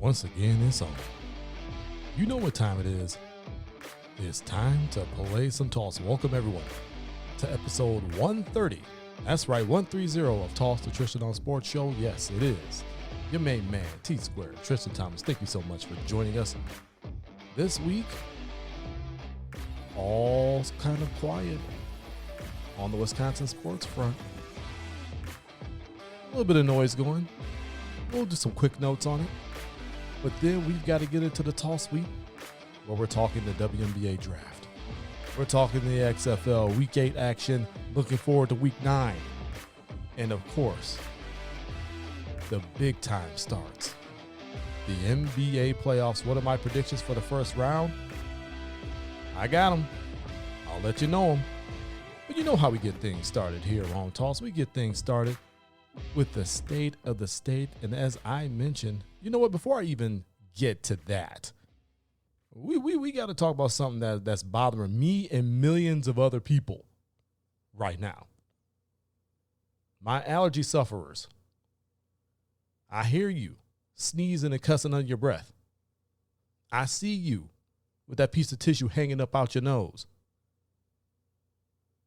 once again it's on. You know what time it is. It's time to play some toss. Welcome everyone to episode 130. That's right, 130 of Toss the Tristain Sports Show. Yes, it is. Your main man, T-Sqaured, Tristain Thomas. Thank you so much for joining us. This week, all's kind of quiet on the Wisconsin sports front. A little bit of noise going. We'll do some quick notes on it. But then we've got to get into the toss week where we're talking the WNBA Draft. We're talking the XFL Week 8 action. Looking forward to Week 9. And of course, the big time starts. The NBA playoffs. What are my predictions for the first round? I got them. I'll let you know them. But you know how we get things started here on Toss. We get things started with the state of the state. And as I mentioned, you know what? Before I even get to that, we got to talk about something that's bothering me and millions of other people right now. My allergy sufferers. I hear you sneezing and cussing under your breath. I see you with that piece of tissue hanging up out your nose.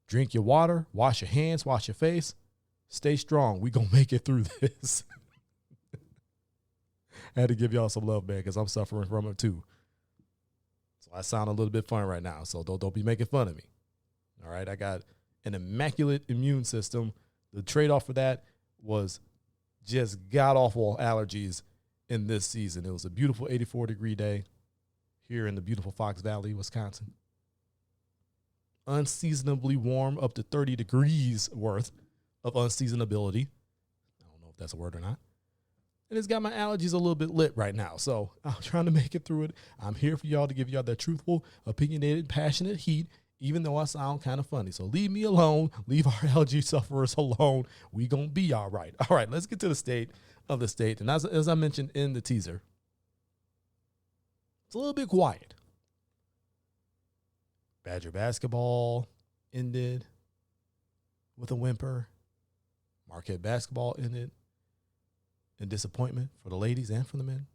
Drink your water, wash your hands, wash your face. Stay strong. We gonna make it through this. I had to give y'all some love, man, because I'm suffering from it too. So I sound a little bit funny right now. So don't be making fun of me. All right. I got an immaculate immune system. The trade-off for that was just god-awful allergies in this season. It was a beautiful 84-degree day here in the beautiful Fox Valley, Wisconsin. Unseasonably warm, up to 30 degrees worth of unseasonability. I don't know if that's a word or not. And it's got my allergies a little bit lit right now. So I'm trying to make it through it. I'm here for y'all to give y'all that truthful, opinionated, passionate heat, even though I sound kind of funny. So leave me alone. Leave our allergy sufferers alone. We going to be all right. All right, let's get to the state of the state. And as I mentioned in the teaser, it's a little bit quiet. Badger basketball ended with a whimper. Marquette basketball ended in disappointment for the ladies and for the men.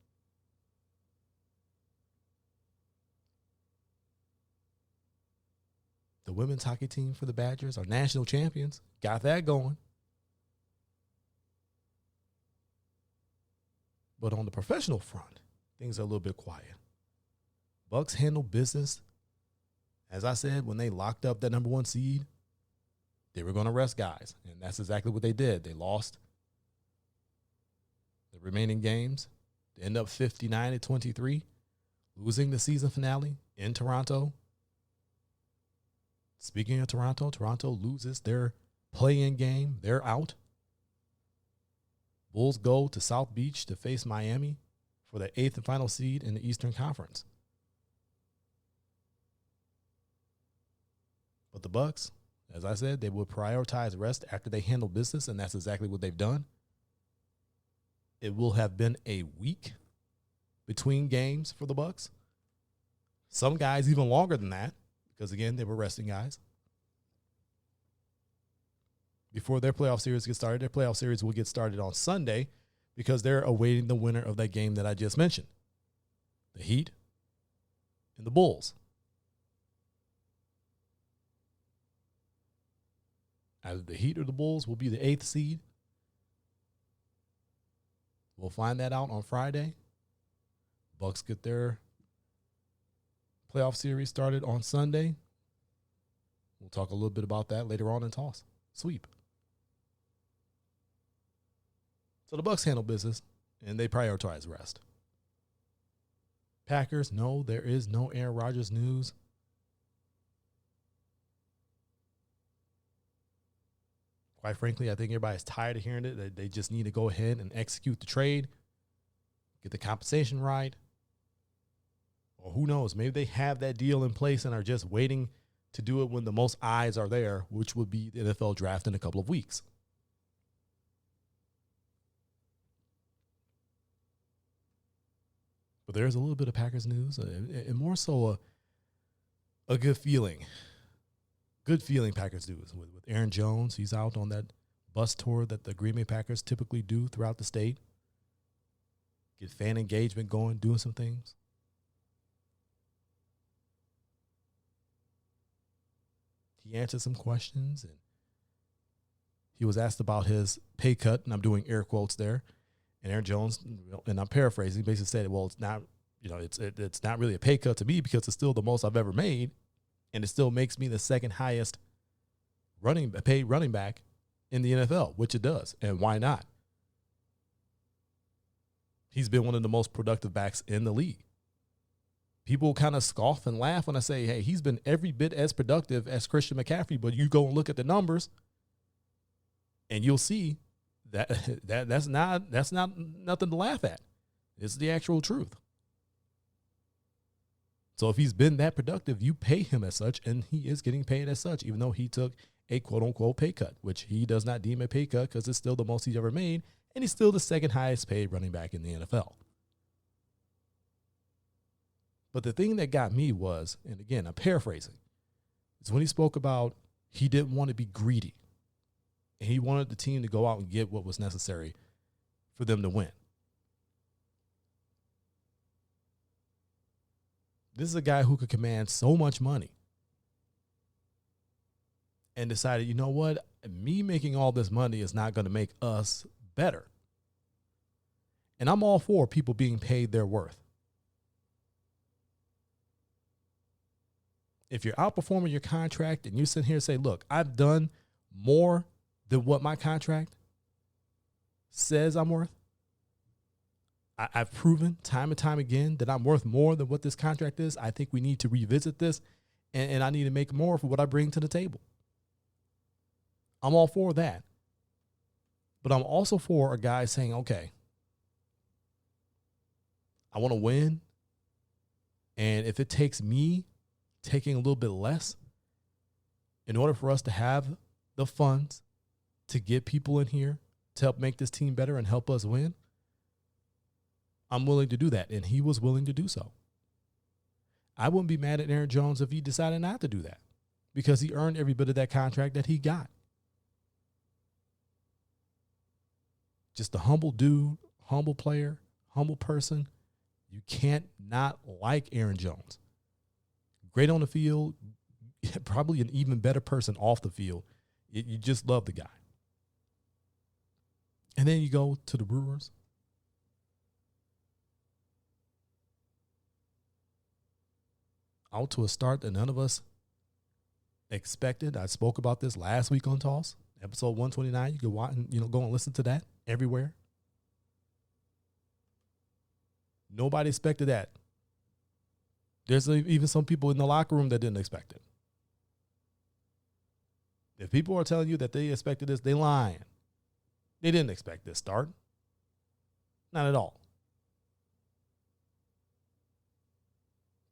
The women's hockey team for the Badgers are national champions. Got that going. But on the professional front, things are a little bit quiet. Bucks handle business. As I said, when they locked up that number 1 seed, they were going to rest guys. And that's exactly what they did. They lost the remaining games. They end up 59-23, losing the season finale in Toronto. Speaking of Toronto, Toronto loses their play-in game. They're out. Bulls go to South Beach to face Miami for the 8th and final seed in the Eastern Conference. But the Bucks, as I said, they would prioritize rest after they handle business, and that's exactly what they've done. It will have been a week between games for the Bucks. Some guys even longer than that, because again, they were resting guys. Before their playoff series gets started, their playoff series will get started on Sunday because they're awaiting the winner of that game that I just mentioned. The Heat and the Bulls. Either the Heat or the Bulls will be the 8th seed. We'll find that out on Friday. Bucks get their playoff series started on Sunday. We'll talk a little bit about that later on in Toss. Sweep. So the Bucks handle business, and they prioritize rest. Packers, no, there is no Aaron Rodgers news. Quite frankly, I think everybody's tired of hearing it. They just need to go ahead and execute the trade, get the compensation right. Or who knows, maybe they have that deal in place and are just waiting to do it when the most eyes are there, which would be the NFL draft in a couple of weeks. But there's a little bit of Packers news, and more so a good feeling. Good feeling Packers news with Aaron Jones. He's out on that bus tour that the Green Bay Packers typically do throughout the state. get fan engagement going, doing some things. He answered some questions, and he was asked about his pay cut, and I'm doing air quotes there. And Aaron Jones, and I'm paraphrasing, basically said, well, it's not, it's not really a pay cut to me because it's still the most I've ever made, and it still makes me the second highest paid running back in the NFL, which it does. And why not? He's been one of the most productive backs in the league. People kind of scoff and laugh when I say, hey, he's been every bit as productive as Christian McCaffrey, but you go and look at the numbers and you'll see that's not nothing to laugh at. It's the actual truth. So if he's been that productive, you pay him as such, and he is getting paid as such, even though he took a quote-unquote pay cut, which he does not deem a pay cut because it's still the most he's ever made, and he's still the second highest paid running back in the NFL. But the thing that got me was, and again, I'm paraphrasing, is when he spoke about he didn't want to be greedy, and he wanted the team to go out and get what was necessary for them to win. This is a guy who could command so much money and decided, you know what, me making all this money is not going to make us better. And I'm all for people being paid their worth. If you're outperforming your contract and you sit here and say, look, I've done more than what my contract says I'm worth, I've proven time and time again that I'm worth more than what this contract is. I think we need to revisit this, and I need to make more for what I bring to the table. I'm all for that. But I'm also for a guy saying, okay, I want to win, and if it takes me taking a little bit less in order for us to have the funds to get people in here to help make this team better and help us win, I'm willing to do that. And he was willing to do so. I wouldn't be mad at Aaron Jones if he decided not to do that, because he earned every bit of that contract that he got. Just a humble dude, humble player, humble person. You can't not like Aaron Jones. Great on the field, probably an even better person off the field. You just love the guy. And then you go to the Brewers. Out to a start that none of us expected. I spoke about this last week on Toss, episode 129. You can watch, go and listen to that everywhere. Nobody expected that. There's even some people in the locker room that didn't expect it. If people are telling you that they expected this, they lying. They didn't expect this start. Not at all.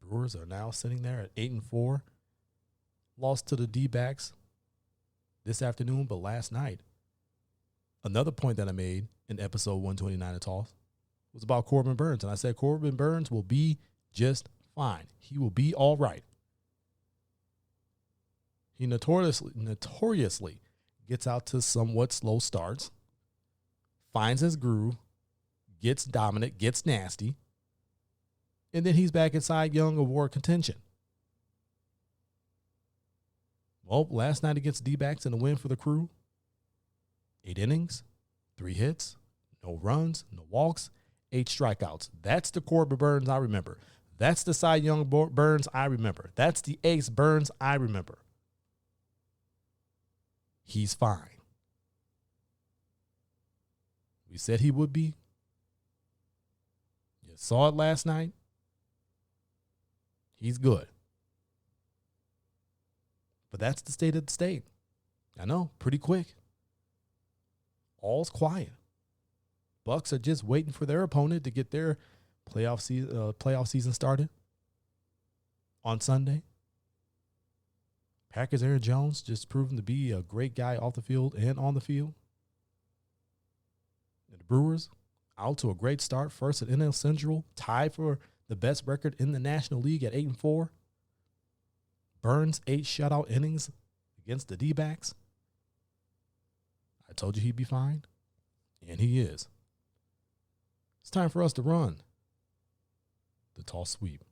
Brewers are now sitting there at 8-4. Lost to the D-backs this afternoon, but last night. Another point that I made in episode 129 of Toss was about Corbin Burns. And I said Corbin Burns will be just fine. He will be all right. He notoriously gets out to somewhat slow starts, finds his groove, gets dominant, gets nasty, and then he's back in Cy Young Award contention. Well, last night against D-backs in a win for the Crew, 8 innings, 3 hits, no runs, no walks, 8 strikeouts. That's the Corbin Burns I remember. That's the Cy Young Burns I remember. That's the Ace Burns I remember. He's fine. We said he would be. You saw it last night. He's good. But that's the state of the state. I know, pretty quick. All's quiet. Bucks are just waiting for their opponent to get their playoff season started on Sunday. Packers Aaron Jones just proven to be a great guy off the field and on the field. And the Brewers out to a great start. First at NL Central, tied for the best record in the National League at 8-4. Burns 8 shutout innings against the D-backs. I told you he'd be fine, and he is. It's time for us to run the toss sweep.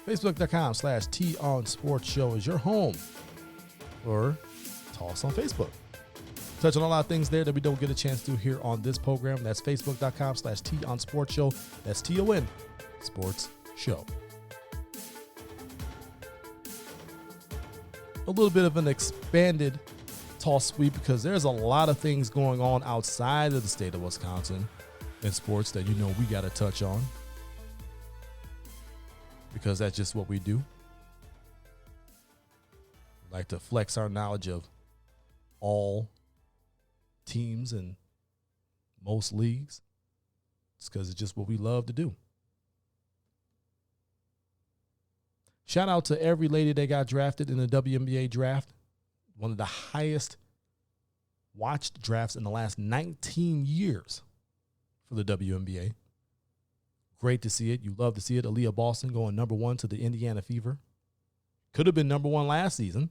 Facebook.com/T-Sqaured Show is your home for Toss on Facebook. Touching on a lot of things there that we don't get a chance to here on this program. That's Facebook.com/T-Sqaured Show. That's TON Sports Show. A little bit of an expanded toss sweep because there's a lot of things going on outside of the state of Wisconsin in sports that we got to touch on. Because that's just what we do. We like to flex our knowledge of all teams and most leagues. It's because it's just what we love to do. Shout out to every lady that got drafted in the WNBA Draft. One of the highest watched drafts in the last 19 years for the WNBA. Great to see it. You love to see it. Aaliyah Boston going number 1 to the Indiana Fever. Could have been number 1 last season.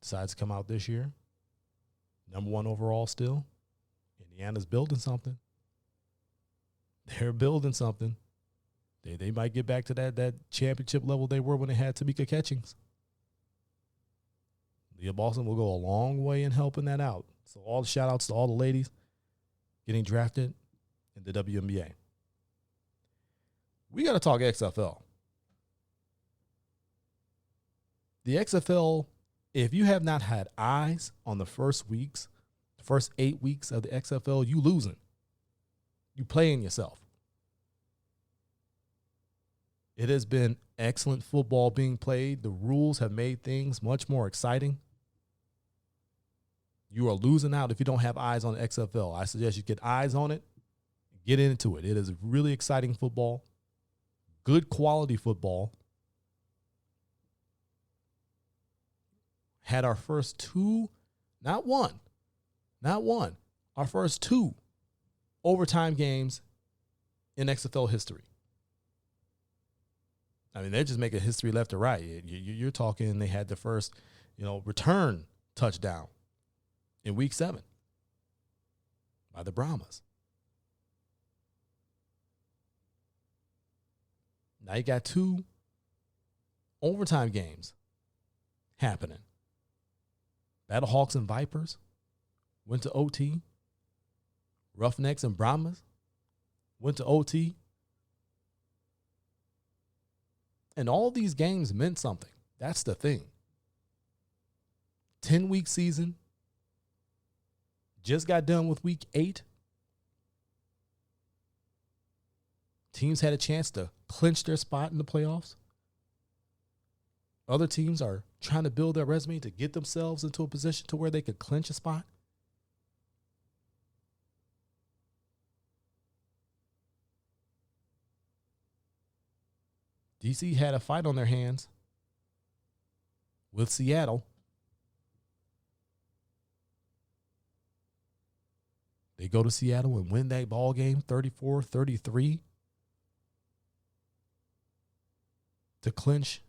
Decides to come out this year. Number 1 overall still. Indiana's building something. They're building something. They might get back to that championship level they were when they had Tamika Catchings. Aaliyah Boston will go a long way in helping that out. So all the shout outs to all the ladies getting drafted in the WNBA. We got to talk XFL. The XFL, if you have not had eyes on the first 8 weeks of the XFL, you losing. You playing yourself. It has been excellent football being played. The rules have made things much more exciting. You are losing out if you don't have eyes on the XFL. I suggest you get eyes on it. Get into it. It is really exciting football, good quality football. Had our first 2, not one, our first 2 overtime games in XFL history. I mean, they're just making history left to right. You're talking they had the first, return touchdown in week 7 by the Brahmas. Now you got 2 overtime games happening. Battlehawks and Vipers went to OT. Roughnecks and Brahmas went to OT. And all these games meant something. That's the thing. 10-week season. Just got done with week 8. Teams had a chance to clinch their spot in the playoffs. Other teams are trying to build their resume to get themselves into a position to where they could clinch a spot. DC had a fight on their hands with Seattle. They go to Seattle and win that ball game 34-33 to clinch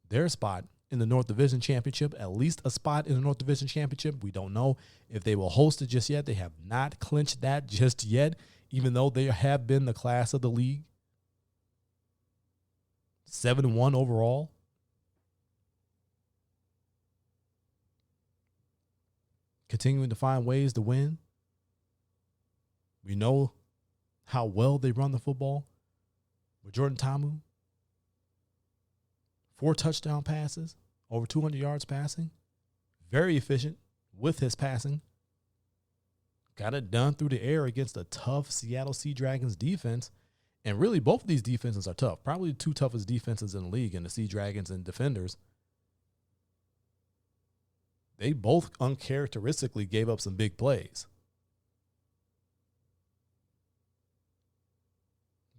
their spot in the North Division Championship, at least a spot in the North Division Championship. We don't know if they will host it just yet. They have not clinched that just yet, even though they have been the class of the league. 7-1 overall. Continuing to find ways to win. We know how well they run the football. With Jordan Ta'amu, 4 touchdown passes, over 200 yards passing. Very efficient with his passing. Got it done through the air against a tough Seattle Sea Dragons defense. And really, both of these defenses are tough. Probably the 2 toughest defenses in the league, in the Sea Dragons and Defenders. They both uncharacteristically gave up some big plays.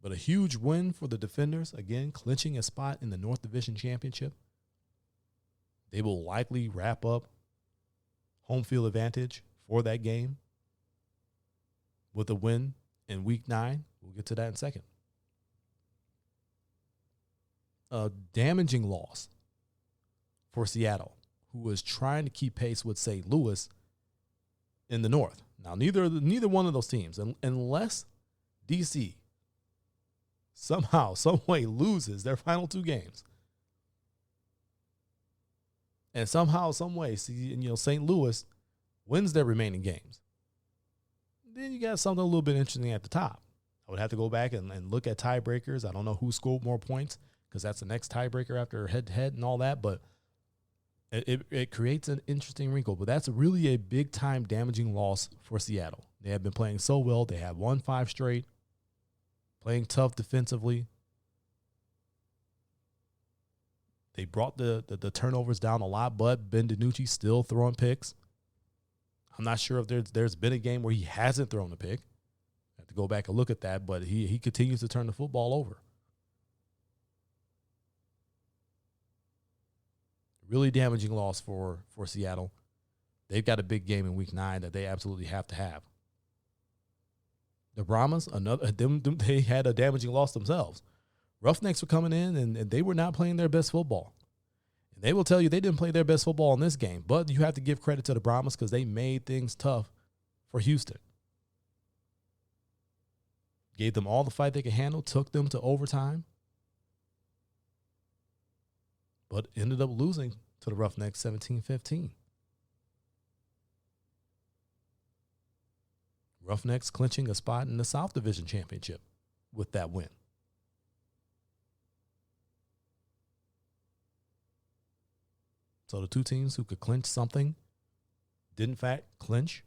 But a huge win for the Defenders, again, clinching a spot in the North Division Championship. They will likely wrap up home field advantage for that game with a win in week 9. We'll get to that in a second. A damaging loss for Seattle, who was trying to keep pace with St. Louis in the North. Now, neither one of those teams, unless DC somehow, some way loses their final 2 games, and somehow, some way, St. Louis wins their remaining games, then you got something a little bit interesting at the top. I would have to go back and look at tiebreakers. I don't know who scored more points because that's the next tiebreaker after head-to-head and all that, but it creates an interesting wrinkle. But that's really a big-time damaging loss for Seattle. They have been playing so well. They have won 5 straight, playing tough defensively. They brought the turnovers down a lot, but Ben DiNucci still throwing picks. I'm not sure if there's been a game where he hasn't thrown a pick. I have to go back and look at that, but he continues to turn the football over. Really damaging loss for Seattle. They've got a big game in week 9 that they absolutely have to have. The Brahmas, they had a damaging loss themselves. Roughnecks were coming in, and they were not playing their best football. And they will tell you they didn't play their best football in this game, but you have to give credit to the Brahmas because they made things tough for Houston. Gave them all the fight they could handle, took them to overtime, but ended up losing to the Roughnecks 17-15. Roughnecks clinching a spot in the South Division Championship with that win. So the 2 teams who could clinch something did in fact clinch.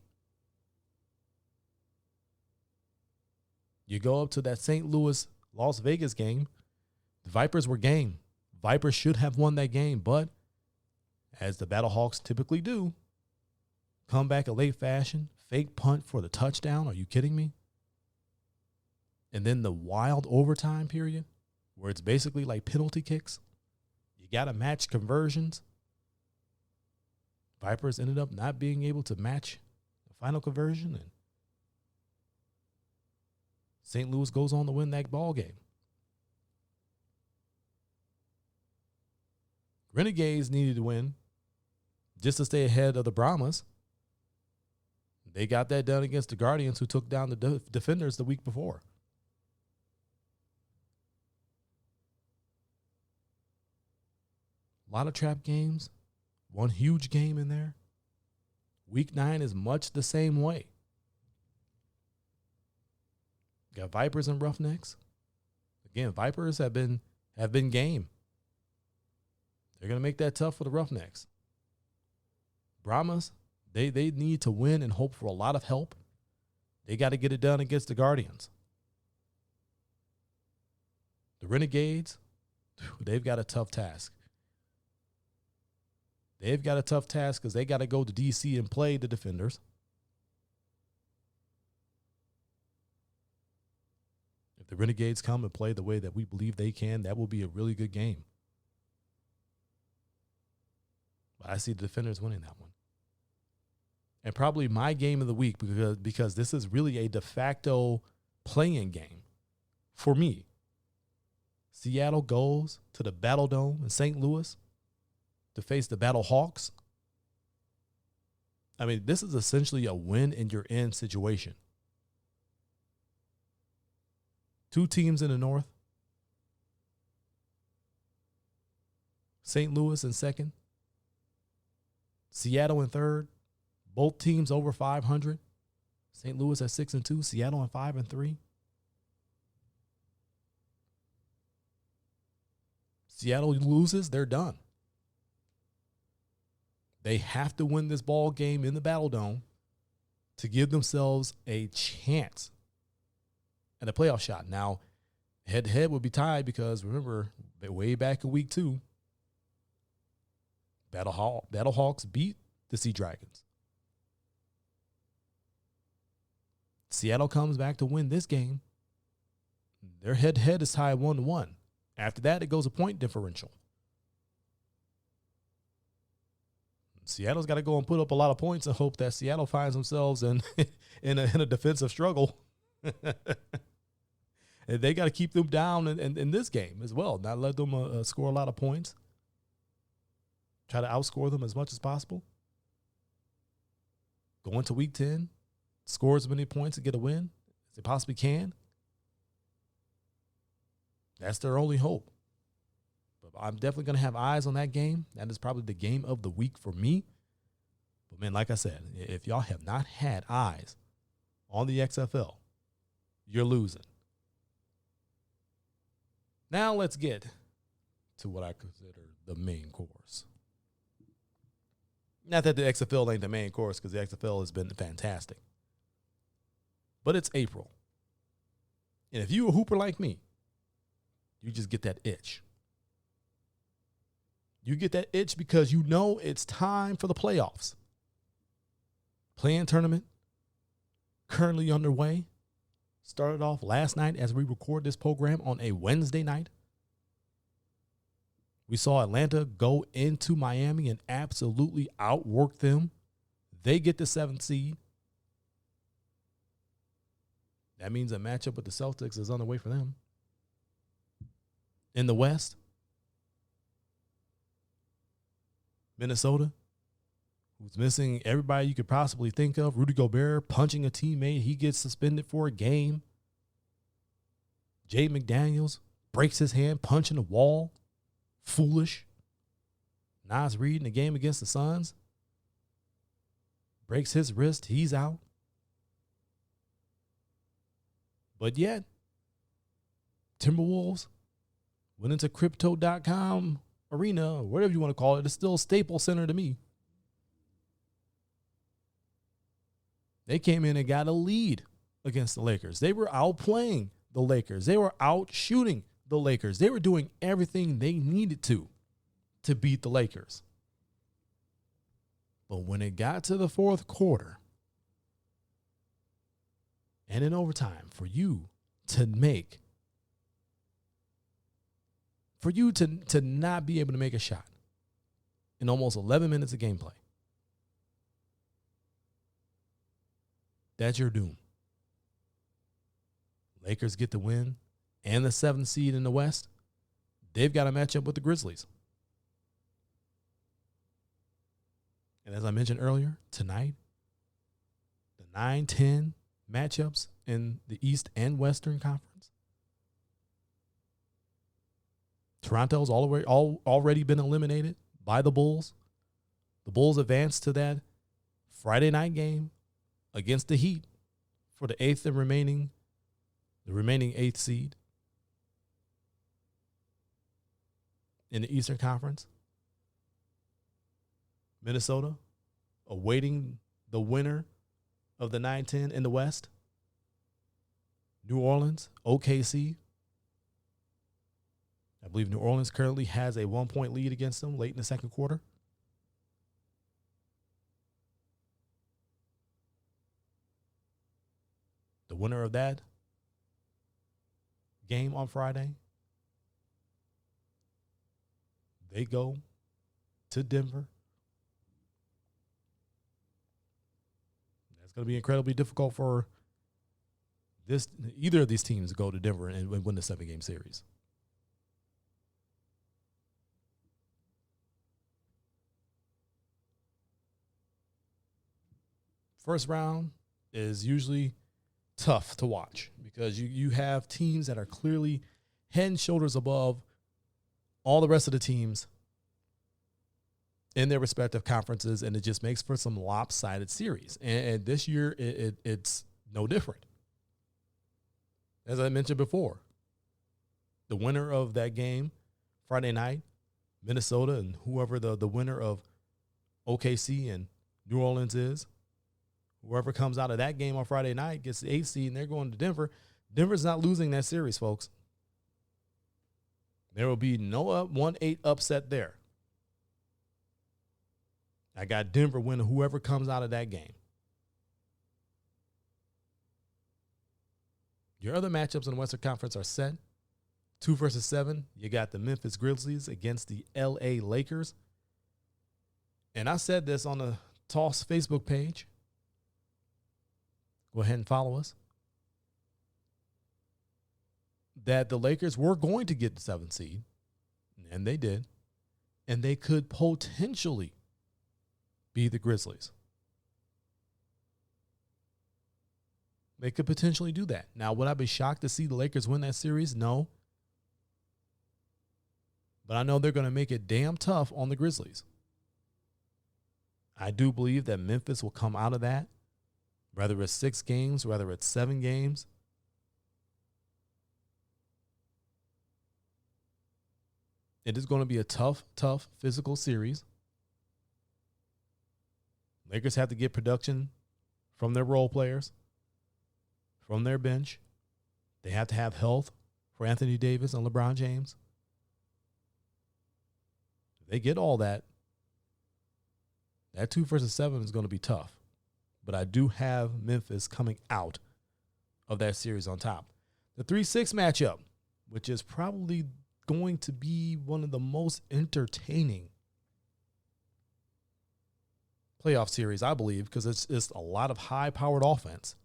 You go up to that St. Louis-Las Vegas game. The Vipers were game. Vipers should have won that game, but as the Battlehawks typically do, come back a late fashion, fake punt for the touchdown. Are you kidding me? And then the wild overtime period where it's basically like penalty kicks. You got to match conversions. Vipers ended up not being able to match the final conversion, and St. Louis goes on to win that ball game. Renegades needed to win just to stay ahead of the Brahmas. They got that done against the Guardians, who took down the Defenders the week before. A lot of trap games. One huge game in there. Week 9 is much the same way. Got Vipers and Roughnecks. Again, Vipers have been game. They're going to make that tough for the Roughnecks. Brahmas, they need to win and hope for a lot of help. They got to get it done against the Guardians. The Renegades, they've got a tough task. They've got a tough task because they got to go to D.C. and play the Defenders. If the Renegades come and play the way that we believe they can, that will be a really good game. But I see the Defenders winning that one. And probably my game of the week, because this is really a de facto playing game for me. Seattle goes to the Battle Dome in St. Louis to face the Battle Hawks. I mean, this is essentially a win and you're in situation. 2 teams in the North. St. Louis in second. Seattle in third. Both teams over 500. St. Louis at 6-2. Seattle at 5-3. Seattle loses, they're done. They have to win this ball game in the Battle Dome to give themselves a chance at a playoff shot. Now, head-to-head would be tied because, remember, way back in week 2, Battlehawks beat the Sea Dragons. Seattle comes back to win this game. Their head-to-head is tied 1-1. After that, it goes a point differential. Seattle's got to go and put up a lot of points and hope that Seattle finds themselves in a defensive struggle. And they got to keep them down in this game as well, not let them score a lot of points. Try to outscore them as much as possible. Go into week 10, score as many points and get a win as they possibly can. That's their only hope. But I'm definitely going to have eyes on that game. That is probably the game of the week for me. But, man, like I said, if y'all have not had eyes on the XFL, you're losing. Now let's get to what I consider the main course. Not that the XFL ain't the main course, because the XFL has been fantastic. But it's April. And if you're a hooper like me, you just get that itch. You get that itch because you know it's time for the playoffs. Play-in tournament currently underway. Started off last night as we record this program on a Wednesday night. We saw Atlanta go into Miami and absolutely outwork them. They get the 7th seed. That means a matchup with the Celtics is on the way for them. In the West, Minnesota, who's missing everybody you could possibly think of. Rudy Gobert punching a teammate. He gets suspended for a game. Jay McDaniels breaks his hand punching a wall. Foolish. Nas Reed in the game against the Suns breaks his wrist. He's out. But yet, Timberwolves went into crypto.com arena, or whatever you want to call it. It's still Staples Center to me. They came in and got a lead against the Lakers. They were outplaying the Lakers. They were out shooting the Lakers. They were doing everything they needed to beat the Lakers. But when it got to the fourth quarter and in overtime, for you to not be able to make a shot in almost 11 minutes of gameplay, that's your doom. Lakers get the win and the 7th seed in the West. They've got a matchup with the Grizzlies. And as I mentioned earlier, tonight, the 9-10 matchups in the East and Western Conference. Toronto's already been eliminated by the Bulls. The Bulls advanced to that Friday night game against the Heat for the remaining 8th seed in the Eastern Conference. Minnesota awaiting the winner of the 9-10 in the West. New Orleans, OKC. I believe New Orleans currently has a 1-point lead against them late in the second quarter. The winner of that game on Friday, they go to Denver. That's going to be incredibly difficult for either of these teams to go to Denver and win the 7-game series. First round is usually tough to watch because you have teams that are clearly head and shoulders above all the rest of the teams in their respective conferences, and it just makes for some lopsided series. And this year, it's no different. As I mentioned before, the winner of that game Friday night, Minnesota, and whoever the winner of OKC and New Orleans is, whoever comes out of that game on Friday night gets the 8th seed, and they're going to Denver. Denver's not losing that series, folks. There will be no 1-8 upset there. I got Denver winning whoever comes out of that game. Your other matchups in the Western Conference are set. 2 versus 7. You got the Memphis Grizzlies against the LA Lakers. And I said this on the Toss Facebook page. Go ahead and follow us. That the Lakers were going to get the 7th seed, and they did. And they could potentially be the Grizzlies. They could potentially do that. Now, would I be shocked to see the Lakers win that series? No. But I know they're going to make it damn tough on the Grizzlies. I do believe that Memphis will come out of that, whether it's 6 games, whether it's 7 games. It is going to be a tough physical series. Lakers have to get production from their role players, from their bench. They have to have health for Anthony Davis and LeBron James. If they get all that, that 2 versus 7 is going to be tough. But I do have Memphis coming out of that series on top. The 3-6 matchup, which is probably going to be one of the most entertaining playoff series, I believe, because it's a lot of high-powered offense.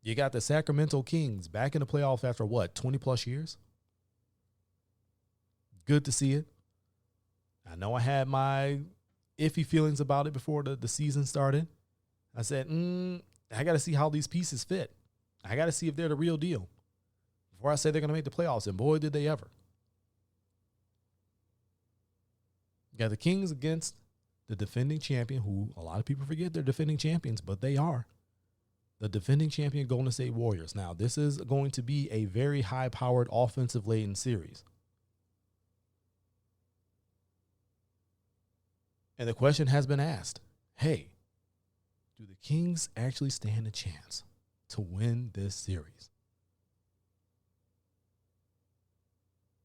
You got the Sacramento Kings back in the playoffs after, 20-plus years? Good to see it. I know I had my iffy feelings about it before the season started. I said, I got to see how these pieces fit. I got to see if they're the real deal before I say they're going to make the playoffs, and boy, did they ever. You got the Kings against the defending champion, who a lot of people forget they're defending champions, but they are. The defending champion Golden State Warriors. Now, this is going to be a very high-powered offensive-laden series. And the question has been asked, hey, do the Kings actually stand a chance to win this series?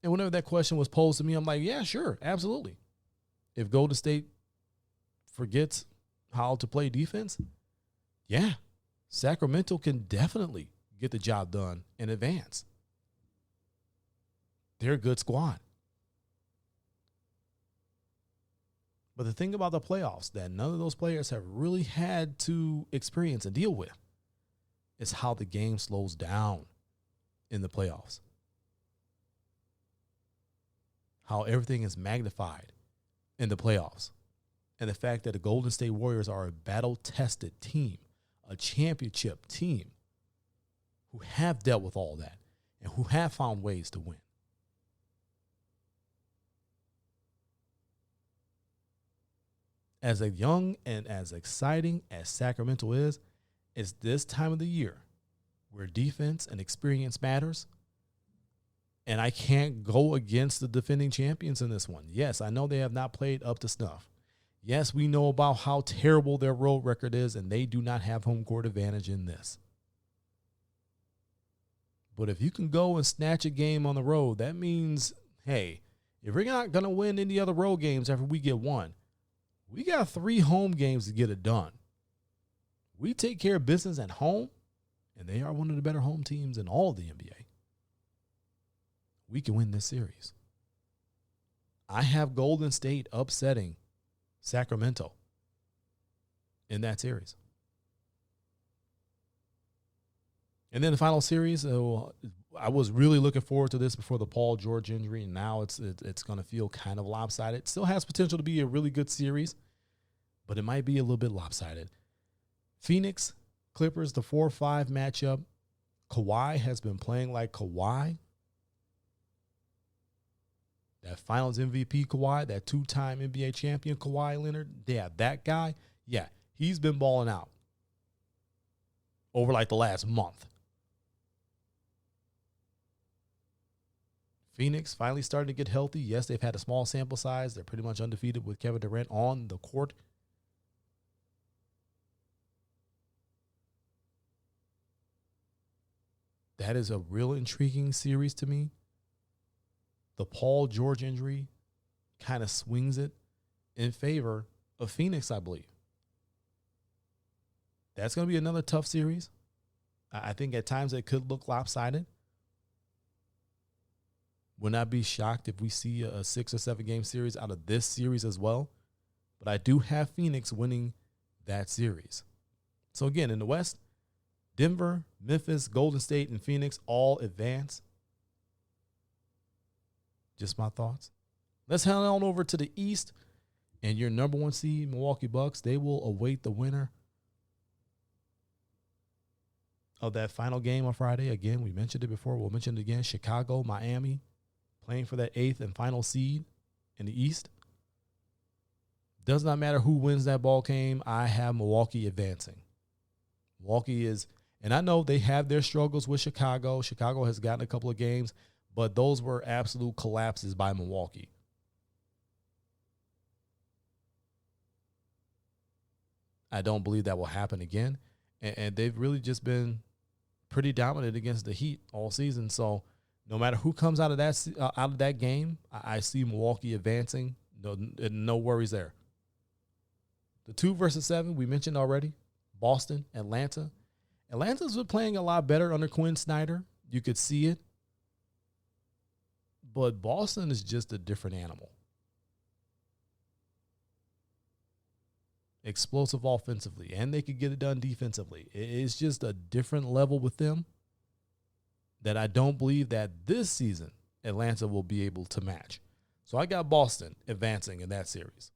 And whenever that question was posed to me, I'm like, yeah, sure, absolutely. If Golden State forgets how to play defense, yeah, Sacramento can definitely get the job done and advance. They're a good squad. But the thing about the playoffs that none of those players have really had to experience and deal with is how the game slows down in the playoffs. How everything is magnified in the playoffs. And the fact that the Golden State Warriors are a battle-tested team, a championship team who have dealt with all that and who have found ways to win. As a young and as exciting as Sacramento is, it's this time of the year where defense and experience matters. And I can't go against the defending champions in this one. Yes, I know they have not played up to snuff. Yes, we know about how terrible their road record is, and they do not have home court advantage in this. But if you can go and snatch a game on the road, that means, hey, if we're not going to win any other road games after we get one, we got 3 home games to get it done. We take care of business at home, and they are one of the better home teams in all of the NBA. We can win this series. I have Golden State upsetting Sacramento in that series. And then the final series, I was really looking forward to this before the Paul George injury, and now it's going to feel kind of lopsided. It still has potential to be a really good series, but it might be a little bit lopsided. Phoenix Clippers, the 4-5 matchup. Kawhi has been playing like Kawhi. That Finals MVP Kawhi, that 2-time NBA champion Kawhi Leonard, yeah, that guy, yeah, he's been balling out over like the last month. Phoenix finally starting to get healthy. Yes, they've had a small sample size. They're pretty much undefeated with Kevin Durant on the court. That is a real intriguing series to me. The Paul George injury kind of swings it in favor of Phoenix, I believe. That's going to be another tough series. I think at times it could look lopsided. Would not be shocked if we see a 6 or 7 game series out of this series as well. But I do have Phoenix winning that series. So again, in the West, Denver, Memphis, Golden State, and Phoenix all advance. Just my thoughts. Let's head on over to the East. And your number 1 seed, Milwaukee Bucks, they will await the winner of that final game on Friday. Again, we mentioned it before. We'll mention it again. Chicago, Miami, playing for that 8th and final seed in the East. Does not matter who wins that ball game. I have Milwaukee advancing. Milwaukee is, and I know they have their struggles with Chicago. Chicago has gotten a couple of games, but those were absolute collapses by Milwaukee. I don't believe that will happen again. And they've really just been pretty dominant against the Heat all season. So no matter who comes out of that game, I see Milwaukee advancing. No worries there. The 2 versus 7, we mentioned already. Boston, Atlanta. Atlanta's been playing a lot better under Quinn Snyder. You could see it. But Boston is just a different animal. Explosive offensively, and they could get it done defensively. It's just a different level with them that I don't believe that this season Atlanta will be able to match. So I got Boston advancing in that series.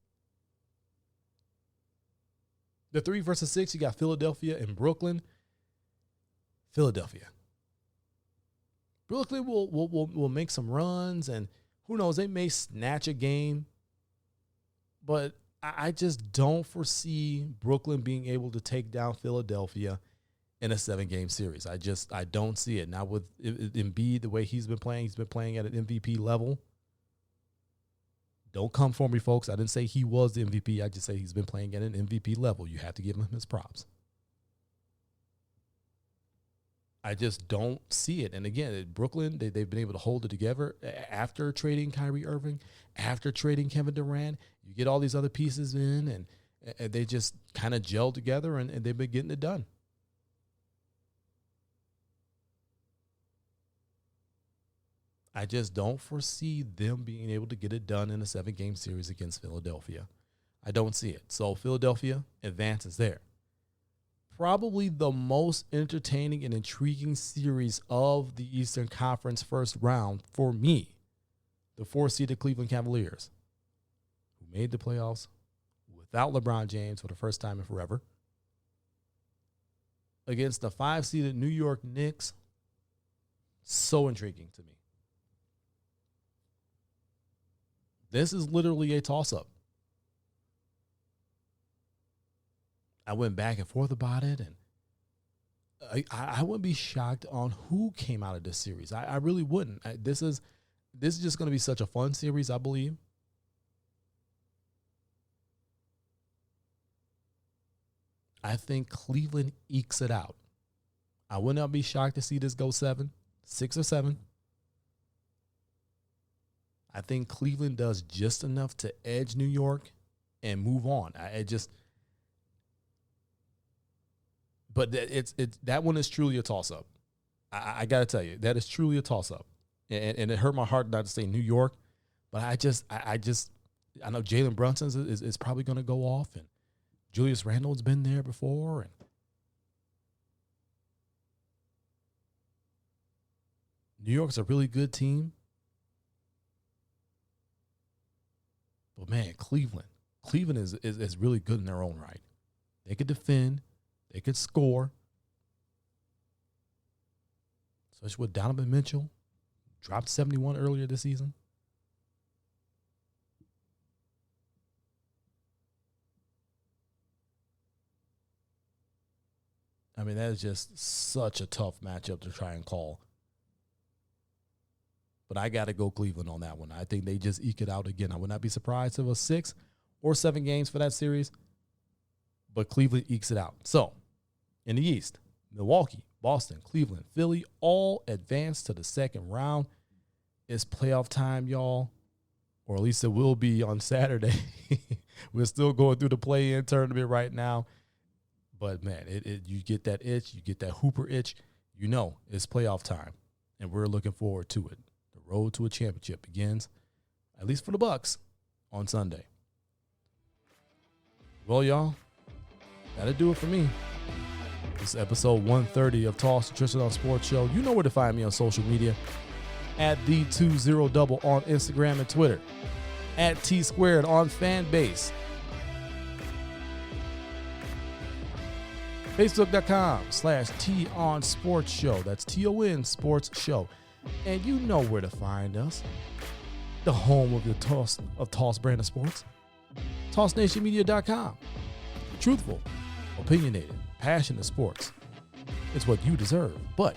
The 3 versus 6, you got Philadelphia and Brooklyn. Philadelphia. Brooklyn will make some runs, and who knows, they may snatch a game, but I just don't foresee Brooklyn being able to take down Philadelphia in a 7-game series. I don't see it. Now with Embiid, the way he's been playing at an MVP level. Don't come for me, folks. I didn't say he was the MVP. I just say he's been playing at an MVP level. You have to give him his props. I just don't see it. And again, Brooklyn, they've been able to hold it together after trading Kyrie Irving, after trading Kevin Durant. You get all these other pieces in, and they just kind of gel together, and they've been getting it done. I just don't foresee them being able to get it done in a 7-game series against Philadelphia. I don't see it. So Philadelphia advances there. Probably the most entertaining and intriguing series of the Eastern Conference first round for me, the 4-seeded Cleveland Cavaliers, who made the playoffs without LeBron James for the first time in forever, against the 5-seeded New York Knicks. So intriguing to me. This is literally a toss-up. I went back and forth about it, and I wouldn't be shocked on who came out of this series. I really wouldn't. This is just going to be such a fun series, I believe. I think Cleveland ekes it out. I would not be shocked to see this go 6 or 7. I think Cleveland does just enough to edge New York and move on. But that one is truly a toss-up. I got to tell you, that is truly a toss-up. And it hurt my heart not to say New York, but I know Jalen Brunson is probably going to go off, and Julius Randle's been there before, and New York's a really good team. But man, Cleveland is really good in their own right. They could defend. They could score, especially with Donovan Mitchell. Dropped 71 earlier this season. I mean, that is just such a tough matchup to try and call. But I got to go Cleveland on that one. I think they just eke it out again. I would not be surprised if it was 6 or 7 games for that series, but Cleveland ekes it out. So, in the East, Milwaukee, Boston, Cleveland, Philly, all advanced to the second round. It's playoff time, y'all, or at least it will be on Saturday. We're still going through the play-in tournament right now. But, man, you get that itch, you get that Hooper itch, you know it's playoff time, and we're looking forward to it. The road to a championship begins, at least for the Bucks, on Sunday. Well, y'all, that'll do it for me. This is episode 130 of Toss the Tristain Sports Show. You know where to find me on social media. At the20double on Instagram and Twitter. At T-Sqaured on Fanbase. Facebook.com/TON Sports Show. That's TON Sports Show. And you know where to find us. The home of the Toss brand of sports. TossNationMedia.com. Truthful, opinionated, passionate sports. It's what you deserve. But,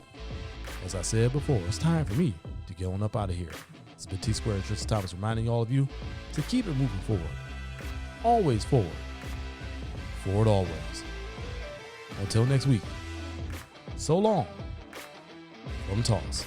as I said before, it's time for me to get on up out of here. It's been T-Sqaured and Tristan Thomas reminding all of you to keep it moving forward. Always forward. Forward always. Until next week, so long from Toss.